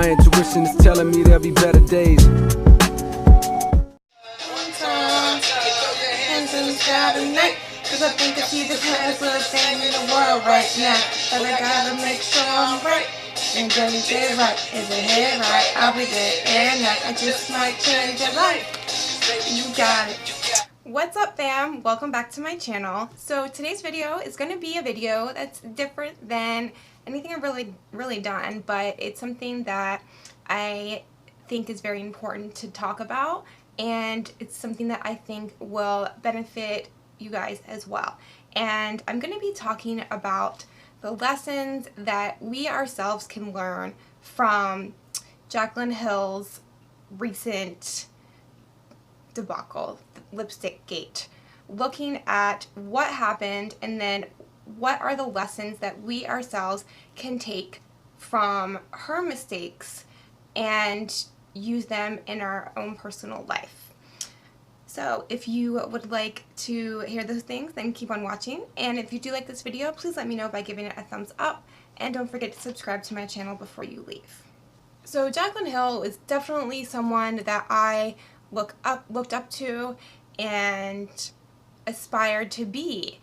My intuition is telling me there'll be better days. Cause I think I see the best little thing in the world right now. But I gotta make sure I'm right. And then you get right, is it head right? I'll be there and I just might change your life. You got it. What's up, fam? Welcome back to my channel. So today's video is going to be a video that's different than anything I've really done, but it's something that I think is very important to talk about, and it's something that I think will benefit you guys as well. And I'm going to be talking about the lessons that we ourselves can learn from Jaclyn Hill's recent debacle, lipstick gate, looking at what happened and then what are the lessons that we ourselves can take from her mistakes and use them in our own personal life. So if you would like to hear those things, then keep on watching. And if you do like this video, please let me know by giving it a thumbs up. And don't forget to subscribe to my channel before you leave. So Jaclyn Hill is definitely someone that I looked up to and aspired to be.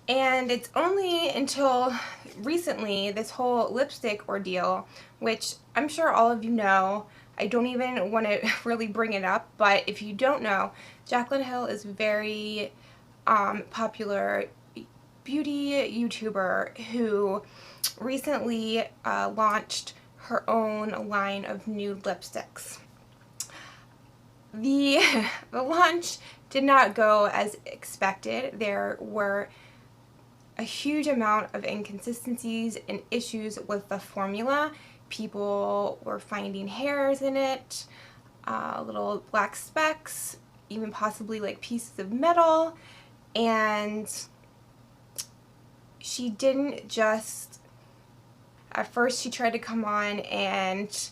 And it's only until recently, this whole lipstick ordeal, which I'm sure all of you know, I don't even want to really bring it up, but if you don't know, Jaclyn Hill is a very popular beauty YouTuber who recently launched her own line of nude lipsticks. The launch did not go as expected. There were a huge amount of inconsistencies and issues with the formula. People were finding hairs in it, little black specks, even possibly like pieces of metal. And she didn't just, at first she tried to come on and,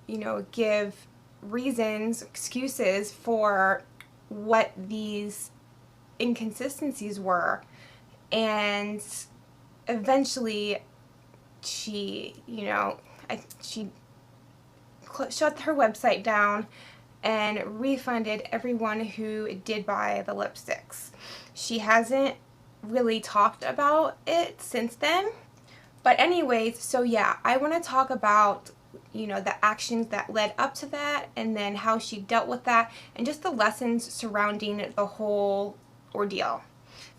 you know, give reasons, excuses for what these inconsistencies were, and eventually she, you know, she shut her website down and refunded everyone who did buy the lipsticks. She hasn't really talked about it since then, but anyways, so yeah, I want to talk about, you know, the actions that led up to that, and then how she dealt with that, and just the lessons surrounding the whole ordeal.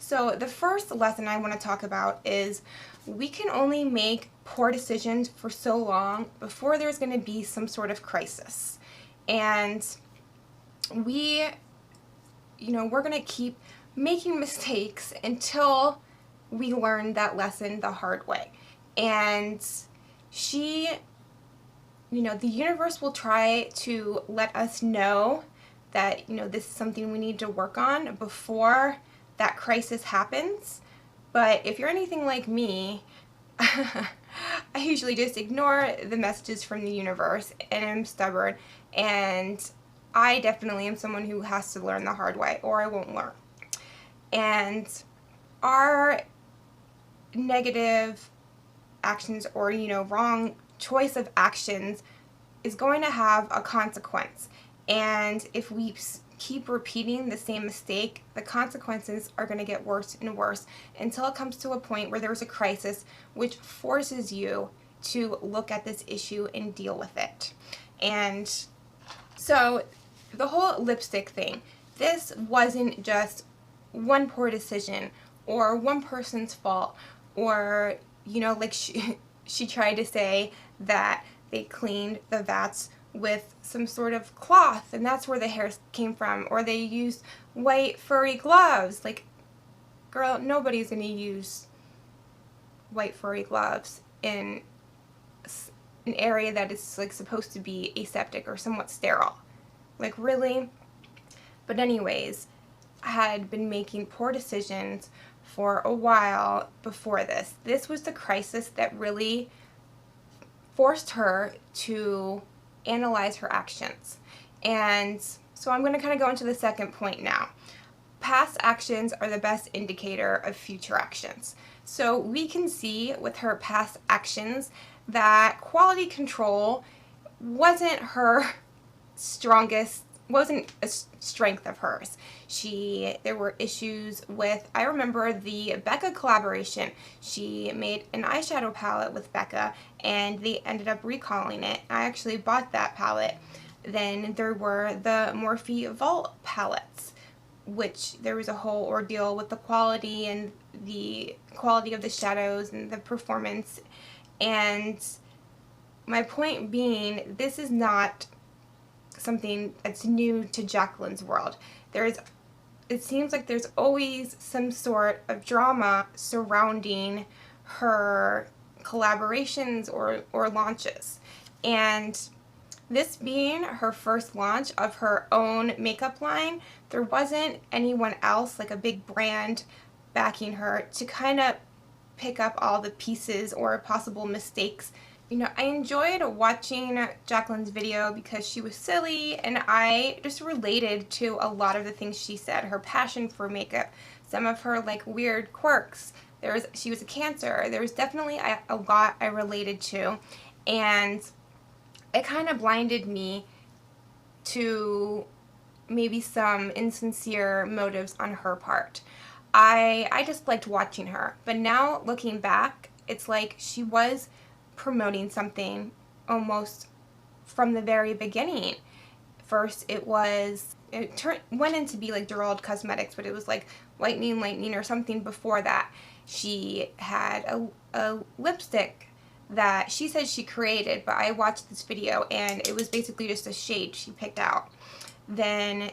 So the first lesson I want to talk about is we can only make poor decisions for so long before there's going to be some sort of crisis. And we, you know, we're going to keep making mistakes until we learn that lesson the hard way. And she, you know, the universe will try to let us know that, you know, this is something we need to work on before that crisis happens. But if you're anything like me, I usually just ignore the messages from the universe, and I'm stubborn, and I definitely am someone who has to learn the hard way or I won't learn. And our negative actions, or, you know, wrong choice of actions, is going to have a consequence. And if we keep repeating the same mistake, the consequences are going to get worse and worse until it comes to a point where there's a crisis which forces you to look at this issue and deal with it. And so the whole lipstick thing, this wasn't just one poor decision or one person's fault, or, you know, like she tried to say that they cleaned the vats with some sort of cloth and that's where the hair came from, or they used white furry gloves. Like, girl, nobody's gonna use white furry gloves in an area that is like supposed to be aseptic or somewhat sterile. Like, really? But anyways, I had been making poor decisions for a while before this. This was the crisis that really forced her to analyze her actions. And so I'm going to kind of go into the second point now. Past actions are the best indicator of future actions. So we can see with her past actions that quality control wasn't her wasn't a strength of hers. There were issues with, I remember the Becca collaboration. She made an eyeshadow palette with Becca and they ended up recalling it. I actually bought that palette. Then there were the Morphe Vault palettes, which there was a whole ordeal with the quality and the quality of the shadows and the performance. And my point being, this is not something that's new to Jaclyn's world. It seems like there's always some sort of drama surrounding her collaborations or launches. And this being her first launch of her own makeup line, there wasn't anyone else, like a big brand, backing her to kind of pick up all the pieces or possible mistakes. You know, I enjoyed watching Jaclyn's video because she was silly and I just related to a lot of the things she said. Her passion for makeup, some of her like weird quirks. She was a Cancer. There was definitely a lot I related to, and it kind of blinded me to maybe some insincere motives on her part. I just liked watching her, but now looking back, it's like she was promoting something almost from the very beginning. First it went into be like Gerald Cosmetics, but it was like Lightning or something before that. She had a lipstick that she said she created, but I watched this video and it was basically just a shade she picked out. Then,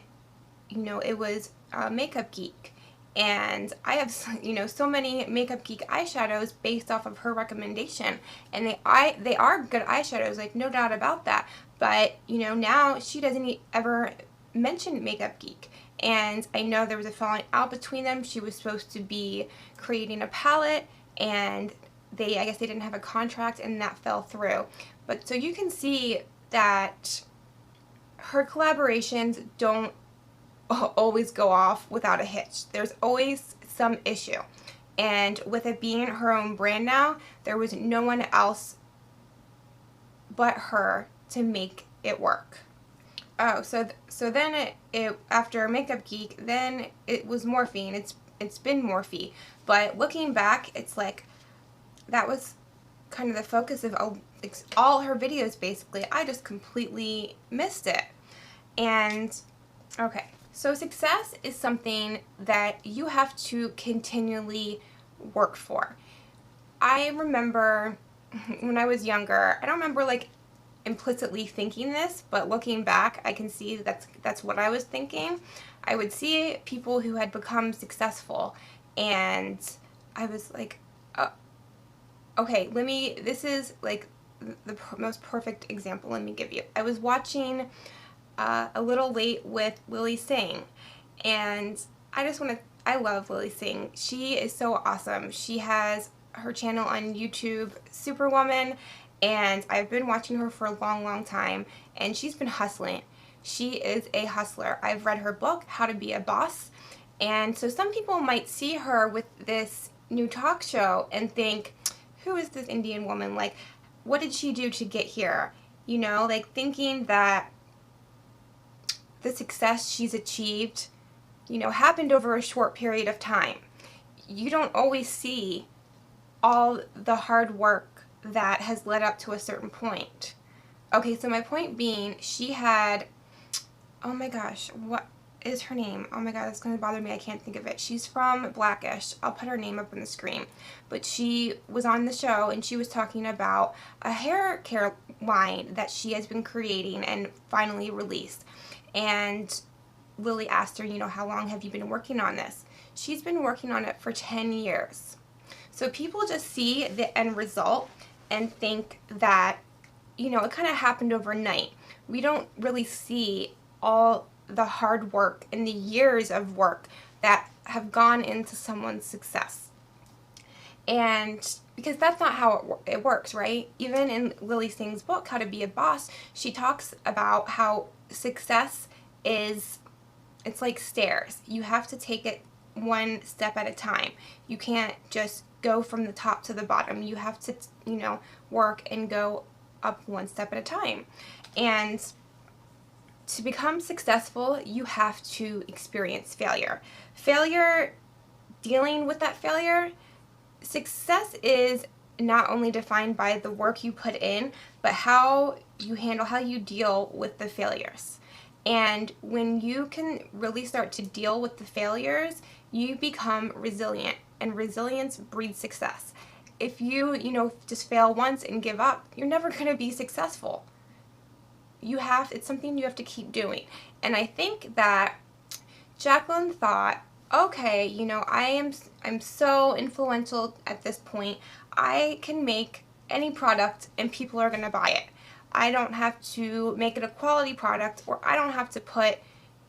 you know, it was Makeup Geek. And I have, you know, so many Makeup Geek eyeshadows based off of her recommendation. And they are good eyeshadows, like no doubt about that. But, you know, now she doesn't ever mention Makeup Geek. And I know there was a falling out between them. She was supposed to be creating a palette and I guess they didn't have a contract and that fell through. But so you can see that her collaborations don't always go off without a hitch. There's always some issue. And with it being her own brand now, there was no one else but her to make it work. Oh, so then it after Makeup Geek, then it was Morphe, and it's been Morphe. But looking back, it's like that was kind of the focus of all her videos basically. I just completely missed it. And okay. So success is something that you have to continually work for. I remember when I was younger, I don't remember like implicitly thinking this, but looking back, I can see that's what I was thinking. I would see people who had become successful and I was like, okay, this is like the most perfect example let me give you. I was watching A Little Late with Lily Singh, and I love Lily Singh. She is so awesome. She has her channel on YouTube, Superwoman, and I've been watching her for a long time, and she's been hustling. She is a hustler. I've read her book, How to Be a Boss, and so some people might see her with this new talk show and think, who is this Indian woman? Like, what did she do to get here? You know, like thinking that the success she's achieved, you know, happened over a short period of time. You don't always see all the hard work that has led up to a certain point. Okay, so my point being, she had, oh my gosh, what is her name? Oh my god, it's going to bother me. I can't think of it. She's from Blackish. I'll put her name up on the screen. But she was on the show and she was talking about a hair care line that she has been creating and finally released. And Lily asked her, you know, how long have you been working on this? She's been working on it for 10 years. So people just see the end result and think that, you know, it kind of happened overnight. We don't really see all the hard work and the years of work that have gone into someone's success. And because that's not how it works, right? Even in Lily Singh's book, How to Be a Boss, she talks about how success it's like stairs. You have to take it one step at a time. You can't just go from the top to the bottom. You have to, you know, work and go up one step at a time. And to become successful, you have to experience failure. Failure, dealing with that failure, success is not only defined by the work you put in, but how you handle, how you deal with the failures. And when you can really start to deal with the failures, you become resilient, and resilience breeds success. If you know, just fail once and give up, you're never going to be successful. It's something you have to keep doing. And I think that Jaclyn thought, okay, you know, I'm so influential at this point. I can make any product and people are going to buy it. I don't have to make it a quality product, or I don't have to put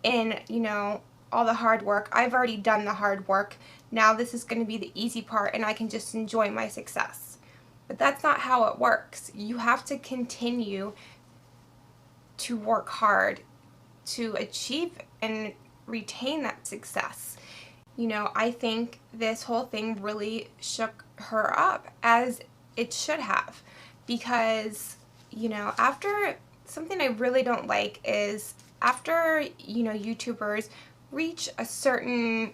in, you know, all the hard work. I've already done the hard work. Now this is going to be the easy part, and I can just enjoy my success. But that's not how it works. You have to continue to work hard to achieve and retain that success. You know, I think this whole thing really shook her up, as it should have, because, you know, after, something I really don't like is after, you know, YouTubers reach a certain,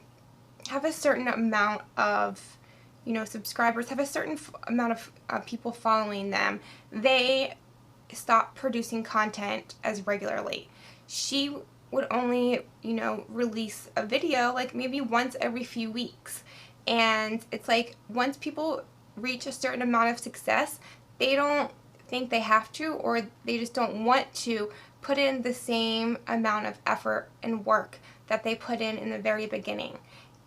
have a certain amount of, you know, subscribers, have a certain amount of people following them, they stop producing content as regularly. She would only, you know, release a video like maybe once every few weeks. And it's like, once people reach a certain amount of success, they don't think they have to, or they just don't want to put in the same amount of effort and work that they put in the very beginning.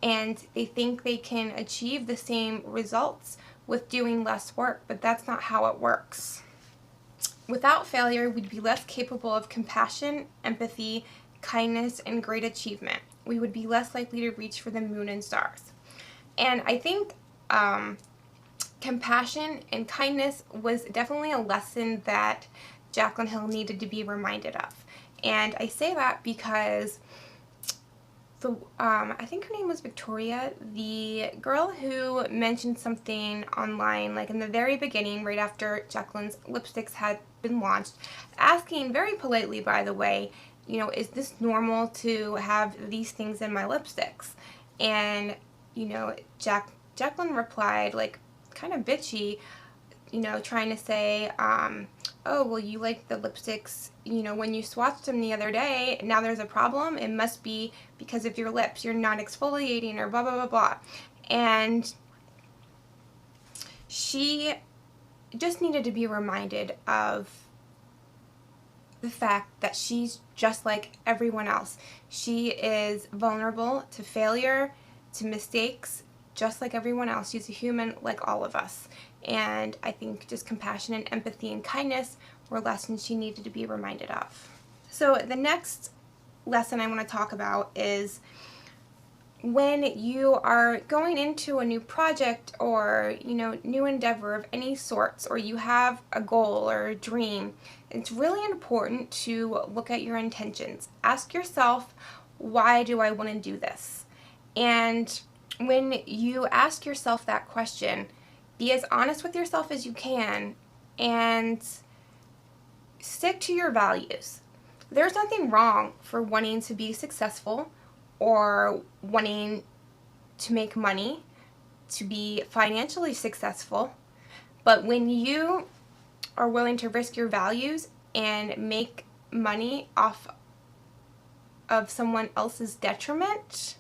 And they think they can achieve the same results with doing less work, but that's not how it works. Without failure, we'd be less capable of compassion, empathy, kindness, and great achievement. We would be less likely to reach for the moon and stars. And I think compassion and kindness was definitely a lesson that Jaclyn Hill needed to be reminded of. And I say that because I think her name was Victoria, the girl who mentioned something online, like in the very beginning, right after Jaclyn's lipsticks had been launched, asking very politely, by the way, you know, is this normal to have these things in my lipsticks? And, you know, Jaclyn replied, like, kind of bitchy, you know, trying to say, oh, well, you like the lipsticks, you know, when you swatched them the other day, now there's a problem, it must be because of your lips, you're not exfoliating, or blah, blah, blah, blah. And she just needed to be reminded of the fact that she's just like everyone else. She is vulnerable to failure, to mistakes, just like everyone else. She's a human like all of us. And I think just compassion and empathy and kindness were lessons she needed to be reminded of. So the next lesson I want to talk about is when you are going into a new project or, you know, new endeavor of any sorts, or you have a goal or a dream, it's really important to look at your intentions. Ask yourself, why do I want to do this? And when you ask yourself that question, be as honest with yourself as you can and stick to your values. There's nothing wrong for wanting to be successful or wanting to make money, to be financially successful, but when you are willing to risk your values and make money off of someone else's detriment,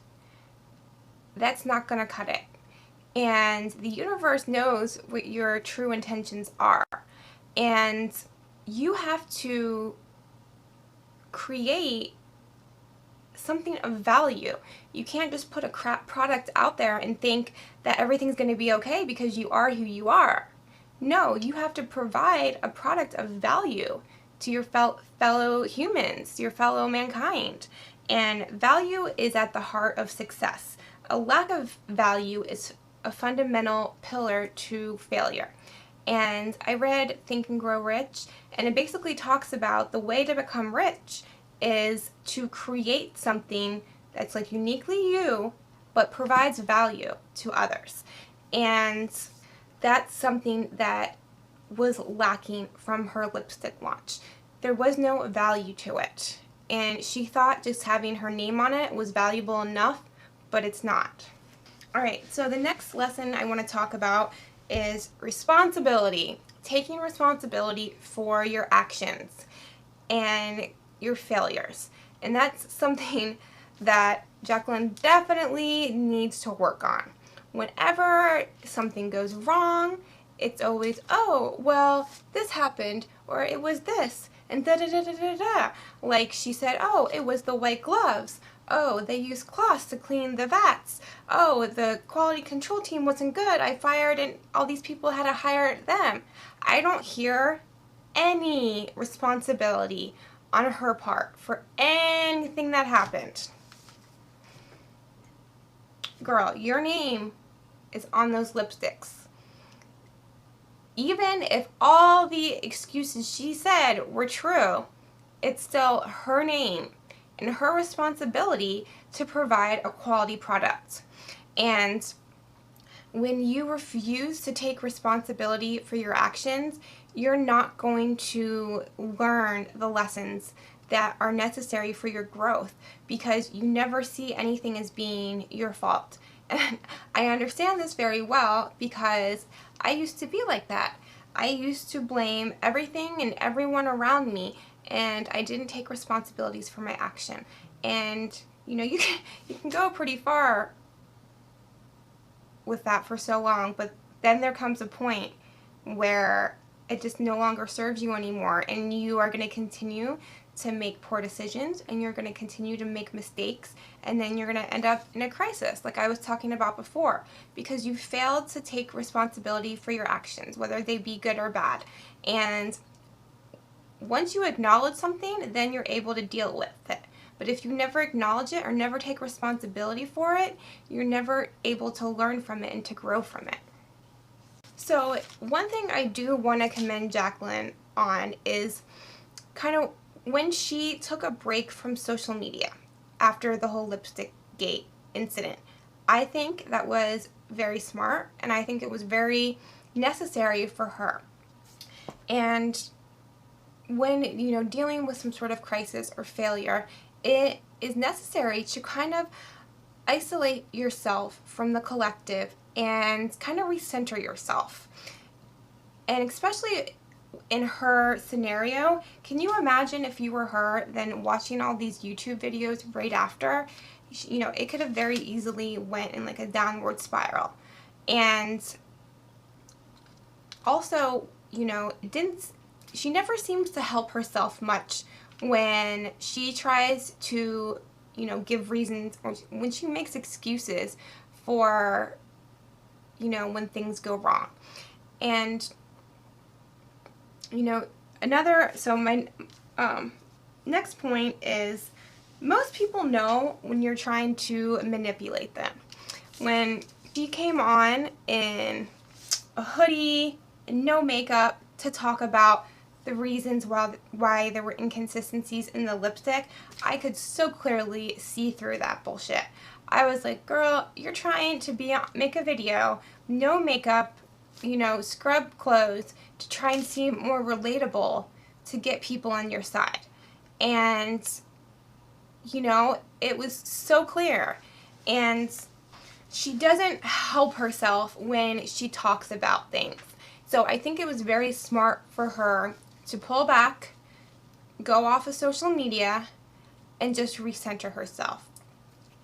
that's not going to cut it. And the universe knows what your true intentions are. And you have to create something of value. You can't just put a crap product out there and think that everything's going to be okay because you are who you are. No, you have to provide a product of value to your fellow humans, your fellow mankind. And value is at the heart of success. A lack of value is a fundamental pillar to failure. And I read Think and Grow Rich, and it basically talks about the way to become rich is to create something that's like uniquely you, but provides value to others. And that's something that was lacking from her lipstick launch. There was no value to it. And she thought just having her name on it was valuable enough, but it's not. Alright, so the next lesson I want to talk about is responsibility. Taking responsibility for your actions and your failures. And that's something that Jaclyn definitely needs to work on. Whenever something goes wrong, it's always, oh, well, this happened, or it was this, and da-da-da-da-da-da. Like she said, oh, it was the white gloves. Oh, they used cloths to clean the vats. Oh, the quality control team wasn't good. I fired and all these people had to hire them. I don't hear any responsibility on her part for anything that happened. Girl, your name is on those lipsticks. Even if all the excuses she said were true, it's still her name and her responsibility to provide a quality product. And when you refuse to take responsibility for your actions, you're not going to learn the lessons that are necessary for your growth, because you never see anything as being your fault. And I understand this very well because I used to be like that. I used to blame everything and everyone around me, and I didn't take responsibilities for my action. And you know, you can go pretty far with that for so long, but then there comes a point where it just no longer serves you anymore, and you are going to continue to make poor decisions, and you're going to continue to make mistakes, and then you're going to end up in a crisis like I was talking about before, because you failed to take responsibility for your actions, whether they be good or bad. And once you acknowledge something, then you're able to deal with it. But if you never acknowledge it or never take responsibility for it, you're never able to learn from it and to grow from it. So one thing I do want to commend Jaclyn on is kind of when she took a break from social media after the whole lipstick gate incident. I think that was very smart, and I think it was very necessary for her. And when, you know, dealing with some sort of crisis or failure, it is necessary to kind of isolate yourself from the collective and kind of recenter yourself. And especially in her scenario, can you imagine if you were her, then watching all these YouTube videos right after? You know, it could have very easily went in like a downward spiral. And also, you know, she never seems to help herself much when she tries to, you know, give reasons, or when she makes excuses for, you know, when things go wrong. And you know, so my next point is, most people know when you're trying to manipulate them. When she came on in a hoodie and no makeup to talk about the reasons why there were inconsistencies in the lipstick, I could so clearly see through that bullshit. I was like, girl, you're trying to make a video, no makeup, you know, scrub clothes to try and seem more relatable to get people on your side. And, you know, it was so clear. And she doesn't help herself when she talks about things. So I think it was very smart for her to pull back, go off of social media, and just recenter herself.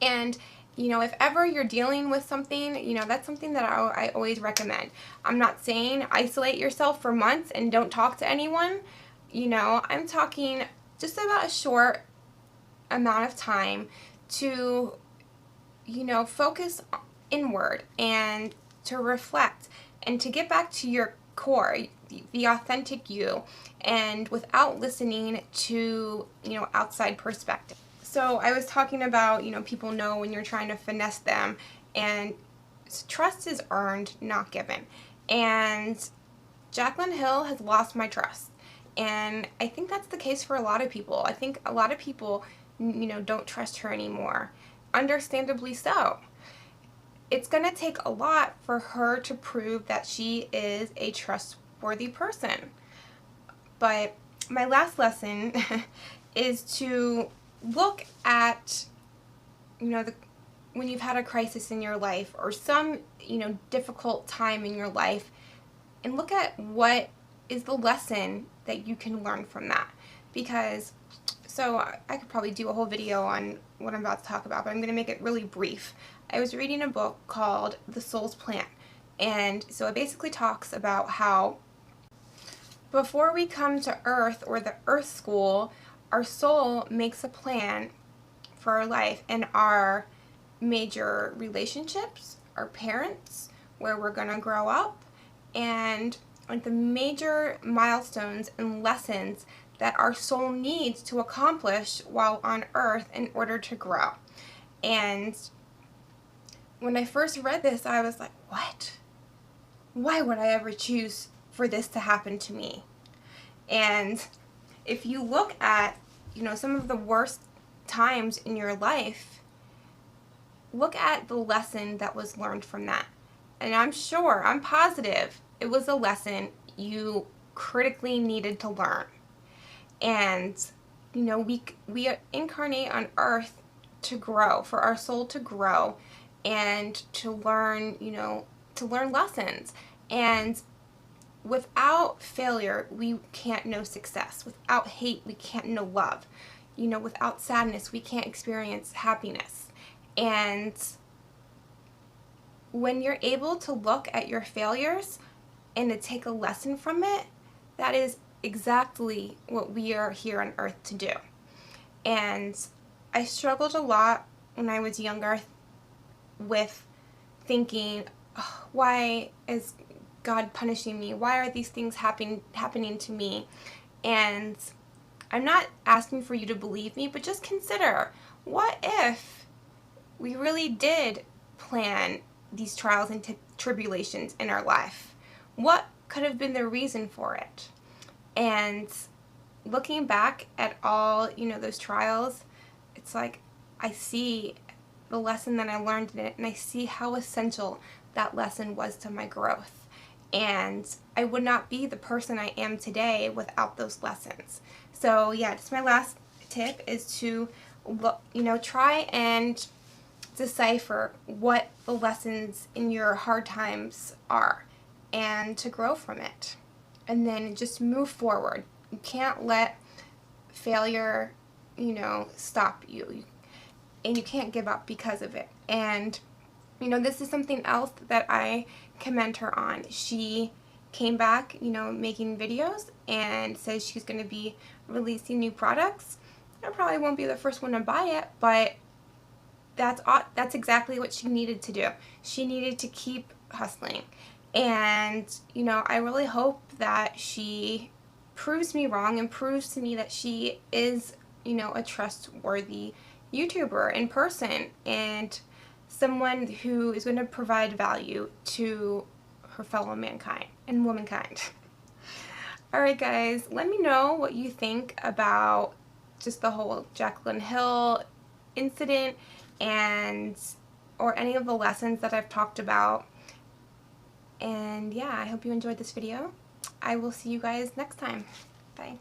And you know, if ever you're dealing with something, you know, that's something that I always recommend. I'm not saying isolate yourself for months and don't talk to anyone. You know, I'm talking just about a short amount of time to, you know, focus inward and to reflect and to get back to your core, the authentic you, and without listening to, you know, outside perspective. So I was talking about, you know, people know when you're trying to finesse them, and trust is earned, not given. And Jaclyn Hill has lost my trust. And I think that's the case for a lot of people. I think a lot of people, you know, don't trust her anymore. Understandably so. it's going to take a lot for her to prove that she is a trustworthy person. But my last lesson is to look at, when you've had a crisis in your life or some, difficult time in your life, and look at what is the lesson that you can learn from that. Because, so I could probably do a whole video on what I'm about to talk about, but I'm going to make it really brief. I was reading a book called The Soul's Plan, and so it basically talks about how before we come to Earth or the Earth School, our soul makes a plan for our life and our major relationships, our parents, where we're going to grow up, and like the major milestones and lessons that our soul needs to accomplish while on Earth in order to grow. And when I first read this, I was like, what? Why would I ever choose for this to happen to me? And if you look at, some of the worst times in your life, look at the lesson that was learned from that. And I'm positive it was a lesson you critically needed to learn. And, we incarnate on Earth to grow, for our soul to grow and to learn, to learn lessons. And without failure, we can't know success. Without hate, we can't know love. Without sadness, we can't experience happiness. And when you're able to look at your failures and to take a lesson from it, that is exactly what we are here on Earth to do. And I struggled a lot when I was younger with thinking, oh, why is God punishing me? Why are these things happening to me? And I'm not asking for you to believe me, but just consider, what if we really did plan these trials and tribulations in our life? What could have been the reason for it? And looking back at all, those trials, it's like I see the lesson that I learned in it, and I see how essential that lesson was to my growth. And I would not be the person I am today without those lessons. So yeah, just my last tip is to look, try and decipher what the lessons in your hard times are and to grow from it. And then just move forward. You can't let failure, stop you. And you can't give up because of it. And, this is something else that I commend her on. She came back, making videos and says she's going to be releasing new products. I probably won't be the first one to buy it, but that's exactly what she needed to do. She needed to keep hustling. And, I really hope that she proves me wrong and proves to me that she is, a trustworthy YouTuber in person and someone who is going to provide value to her fellow mankind and womankind. Alright guys, let me know what you think about just the whole Jaclyn Hill incident or any of the lessons that I've talked about. And yeah, I hope you enjoyed this video. I will see you guys next time. Bye.